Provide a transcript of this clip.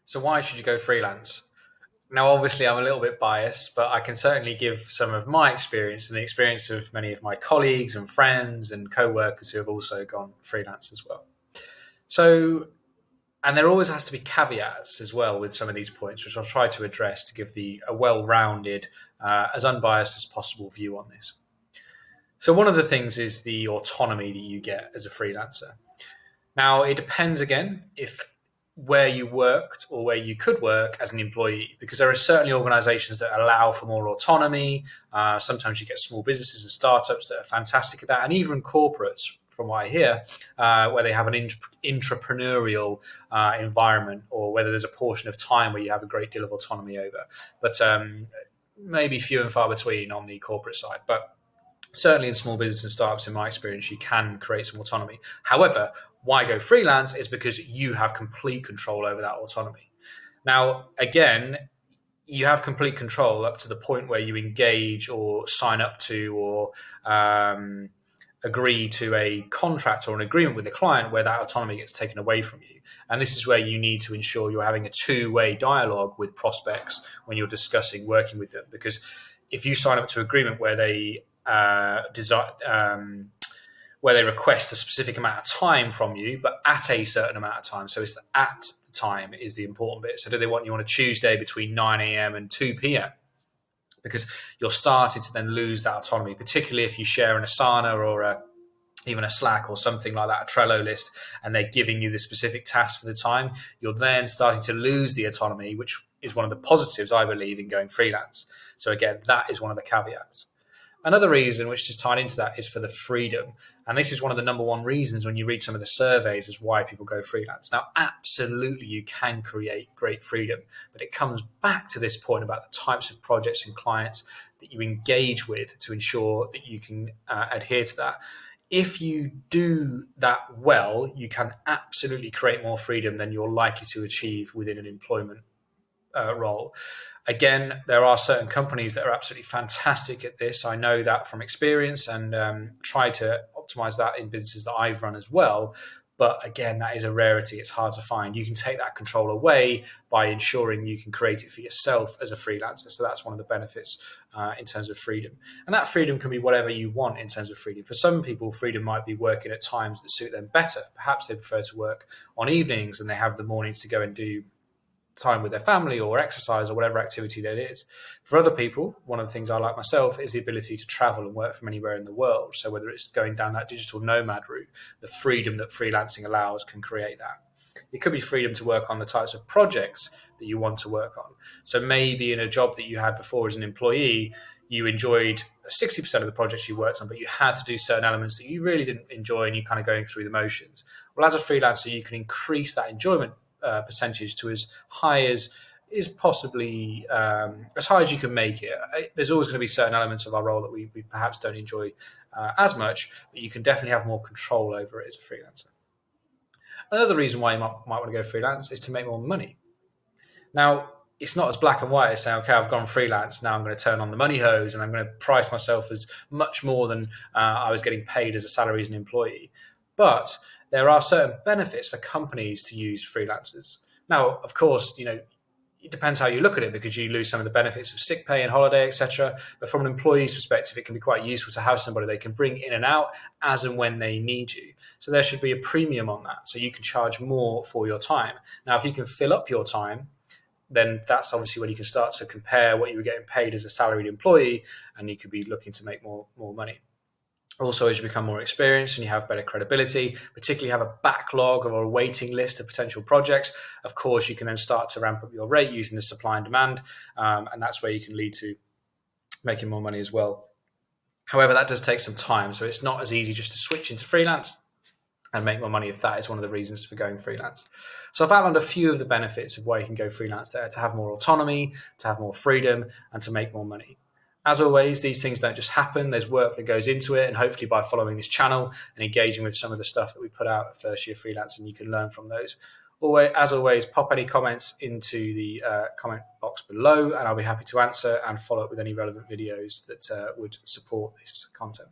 So why should you go freelance? Now, obviously, I'm a little bit biased, but I can certainly give some of my experience and the experience of many of my colleagues and friends and co-workers who have also gone freelance as well. So, and there always has to be caveats as well with some of these points, which I'll try to address to give a well-rounded, as unbiased as possible view on this. So one of the things is the autonomy that you get as a freelancer. Now, it depends again if where you worked or where you could work as an employee, because there are certainly organizations that allow for more autonomy. Sometimes you get small businesses and startups that are fantastic at that, and even corporates, from what I hear, where they have an entrepreneurial environment, or whether there's a portion of time where you have a great deal of autonomy over. But maybe few and far between on the corporate side. But certainly in small business and startups, in my experience, you can create some autonomy. However, why go freelance is because you have complete control over that autonomy. Now, again, you have complete control up to the point where you engage or sign up to or agree to a contract or an agreement with the client where that autonomy gets taken away from you. And this is where you need to ensure you're having a two-way dialogue with prospects when you're discussing working with them. Because if you sign up to an agreement where they where they request a specific amount of time from you, but at a certain amount of time. So it's at the time is the important bit. So do they want you on a Tuesday between 9 a.m. and 2 p.m.? Because you're starting to then lose that autonomy, particularly if you share an Asana or even a Slack or something like that, a Trello list, and they're giving you the specific task for the time. You're then starting to lose the autonomy, which is one of the positives, I believe, in going freelance. So again, that is one of the caveats. Another reason, which is tied into that, is for the freedom. And this is one of the number one reasons when you read some of the surveys is why people go freelance. Now, absolutely, you can create great freedom, but it comes back to this point about the types of projects and clients that you engage with to ensure that you can adhere to that. If you do that well, you can absolutely create more freedom than you're likely to achieve within an employment role. Again, there are certain companies that are absolutely fantastic at this. I know that from experience and try to optimize that in businesses that I've run as well. But again, that is a rarity. It's hard to find. You can take that control away by ensuring you can create it for yourself as a freelancer. So that's one of the benefits in terms of freedom. And that freedom can be whatever you want in terms of freedom. For some people, freedom might be working at times that suit them better. Perhaps they prefer to work on evenings and they have the mornings to go and do time with their family or exercise or whatever activity that is. For other people, one of the things I like myself is the ability to travel and work from anywhere in the world. So whether it's going down that digital nomad route, the freedom that freelancing allows can create that. It could be freedom to work on the types of projects that you want to work on. So maybe in a job that you had before as an employee, you enjoyed 60% of the projects you worked on, but you had to do certain elements that you really didn't enjoy and you're kind of going through the motions. Well, as a freelancer, you can increase that enjoyment percentage to as high as is possibly as high as you can make it. There's always going to be certain elements of our role that we perhaps don't enjoy as much, but you can definitely have more control over it as a freelancer. Another reason why you might want to go freelance is to make more money. Now, it's not as black and white as saying, okay, I've gone freelance, now I'm going to turn on the money hose and I'm going to price myself as much more than I was getting paid as a salary as an employee. But there are certain benefits for companies to use freelancers. Now, of course, it depends how you look at it because you lose some of the benefits of sick pay and holiday, etc. But from an employee's perspective, it can be quite useful to have somebody they can bring in and out as and when they need you. So there should be a premium on that. So you can charge more for your time. Now, if you can fill up your time, then that's obviously when you can start to compare what you were getting paid as a salaried employee, and you could be looking to make more money. Also, as you become more experienced and you have better credibility, particularly have a backlog or a waiting list of potential projects, of course, you can then start to ramp up your rate using the supply and demand, and that's where you can lead to making more money as well. However, that does take some time, so it's not as easy just to switch into freelance and make more money if that is one of the reasons for going freelance. So I've outlined a few of the benefits of why you can go freelance there, to have more autonomy, to have more freedom, and to make more money. As always, these things don't just happen. There's work that goes into it, and hopefully by following this channel and engaging with some of the stuff that we put out at First Year Freelancing, you can learn from those. As always, pop any comments into the comment box below, and I'll be happy to answer and follow up with any relevant videos that would support this content.